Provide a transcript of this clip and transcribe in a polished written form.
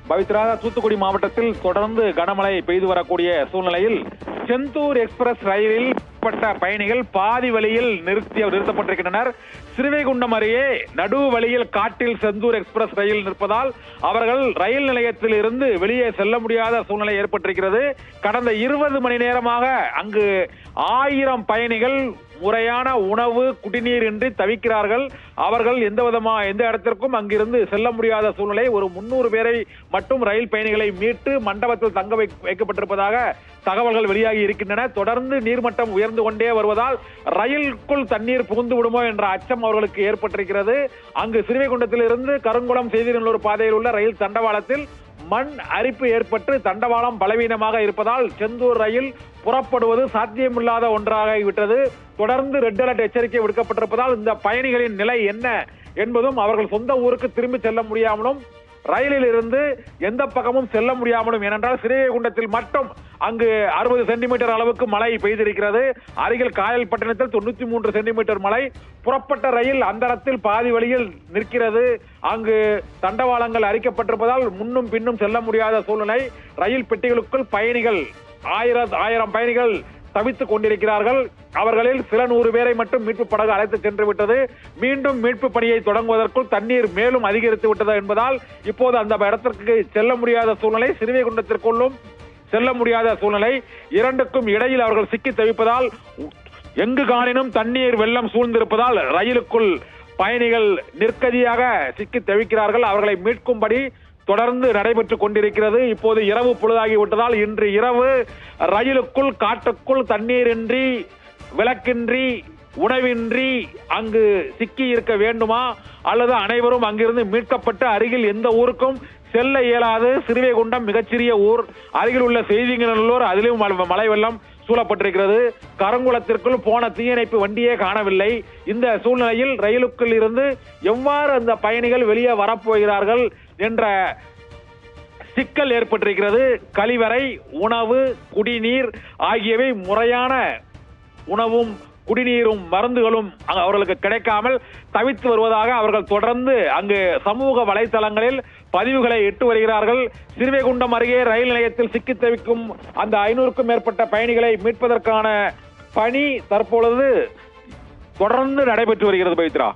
பவித்ரா, தூத்துக்குடி மாவட்டத்தில் தொடர்ந்து கனமழை பெய்து வரக்கூடிய சூழ்நிலையில் செந்தூர் எக்ஸ்பிரஸ் ரயிலில் பயணிகள் பாதி வழியில் நிறுத்தப்பட்டிருக்கின்றனர். ஸ்ரீவைகுண்டம் அருகே நடு வழியில் காட்டில் செந்தூர் எக்ஸ்பிரஸ் ரயில் நிற்பதால் அவர்கள் ரயில் நிலையத்தில் இருந்து வெளியே செல்ல முடியாத சூழ்நிலை ஏற்பட்டிருக்கிறது. கடந்த 20 மணி நேரமாக அங்கு 1000 பயணிகள் முறையான உணவு குடிநீர் இன்றி தவிக்கிறார்கள். அவர்கள் எந்த இடத்திற்கும் அங்கிருந்து செல்ல முடியாத சூழ்நிலை. ஒரு 300 பேரை மட்டும் ரயில் பயணிகளை மீட்டு மண்டபத்தில் தங்க வைக்கப்பட்டிருப்பதாக தகவல்கள் வெளியாகி இருக்கின்றன. தொடர்ந்து நீர்மட்டம் உயர்ந்து கொண்டே வருவதால் ரயிலுக்குள் தண்ணீர் புகுந்து விடுமோ என்ற அச்சம் அவர்களுக்கு ஏற்பட்டிருக்கிறது. அங்கு ஸ்ரீவைகுண்டத்தில் இருந்து கருங்குளம் செய்திநல்லூர் பாதையில் உள்ள ரயில் தண்டவாளத்தில் மண் அரிப்பு ஏற்பட்டு தண்டவாளம் பலவீனமாக இருப்பதால் செந்தூர் ரயில் புறப்படுவது சாத்தியமில்லாத ஒன்றாகிவிட்டது. தொடர்ந்து ரெட் அலர்ட் எச்சரிக்கை விடுக்கப்பட்டிருப்பதால் இந்த பயணிகளின் நிலை என்ன என்பதும் அவர்கள் சொந்த ஊருக்கு திரும்பி செல்ல முடியாமலும் ரயிலில் இருந்து எந்த பக்கமும் செல்ல முடியாமலும், ஏனென்றால் ஸ்ரீவைகுண்டத்தில் மட்டும் அங்கு 60 சென்டிமீட்டர் அளவுக்கு மழை பெய்திருக்கிறது. அருகில் காயல்பட்டினத்தில் 93 சென்டிமீட்டர் மழை. புறப்பட்ட ரயில் அந்தரத்தில் பாதி வழியில் நிற்கிறது. அங்கு தண்டவாளங்கள் அரிக்கப்பட்டிருப்பதால் முன்னும் பின்னும் செல்ல முடியாத சூழ்நிலை. ரயில் பெட்டிகளுக்குள் பயணிகள் 1000 பயணிகள் தவித்துக் கொண்டிருக்கிறார்கள். அவர்களில் சில 100 பேரை மட்டும் மீட்பு படகு அழைத்து சென்று விட்டது. மீண்டும் மீட்பு பணியை தொடங்குவதற்குள் தண்ணீர் மேலும் அதிகரித்து விட்டது என்பதால் இப்போது அந்த இடத்திற்கு செல்ல முடியாத சூழ்நிலை. ஸ்ரீவைகுண்டத்திற்குள்ளும் செல்ல முடியாத சூழ்நிலை. இரண்டுக்கும் இடையில் அவர்கள் சிக்கி தவிப்பதால் எங்கு காணினும் தண்ணீர் வெள்ளம் சூழ்ந்திருப்பதால் ரயிலுக்குள் பயணிகள் நிற்கதியாக சிக்கி தவிக்கிறார்கள். அவர்களை மீட்கும்படி தொடர்ந்து நடைபெற்றுக் கொண்டிருக்கிறது. இப்போது இரவு பொழுதாகிவிட்டதால் இன்று இரவு ரயிலுக்குள் காட்டுக்குள் தண்ணீரின்றி விளக்கின்றி உணவின்றி அங்கு சிக்கி இருக்க வேண்டுமா அல்லது அனைவரும் அங்கிருந்து மீட்கப்பட்டு அருகில் எந்த ஊருக்கும் செல்ல இயலாது. ஸ்ரீவைகுண்டம் மிகச்சிறிய ஊர். அருகில் உள்ள செய்திநல்லூர், அதிலும் மழை வெள்ளம் சூழப்பட்டிருக்கிறது. கருங்குளத்திற்குள் போன தீயணைப்பு வண்டியே காணவில்லை. இந்த சூழ்நிலையில் ரயிலுக்குள் இருந்து எவ்வாறு அந்த பயணிகள் வெளியே வரப்போகிறார்கள் என்ற சிக்கல் ஏற்பட்டிருக்கிறது. கழிவறை, உணவு, குடிநீர் ஆகியவை முறையான உணவும் குடிநீரும் மருந்துகளும் அவர்களுக்கு கிடைக்காமல் தவித்து வருவதாக அவர்கள் தொடர்ந்து அங்கு சமூக வலைதளங்களில் பதிவுகளை இட்டு வருகிறார்கள். ஸ்ரீவைகுண்டம் அருகே ரயில் நிலையத்தில் சிக்கி தவிக்கும் அந்த 500க்கும் மேற்பட்ட பயணிகளை மீட்பதற்கான பணி தற்பொழுது தொடர்ந்து நடைபெற்று வருகிறது. பவித்ரா.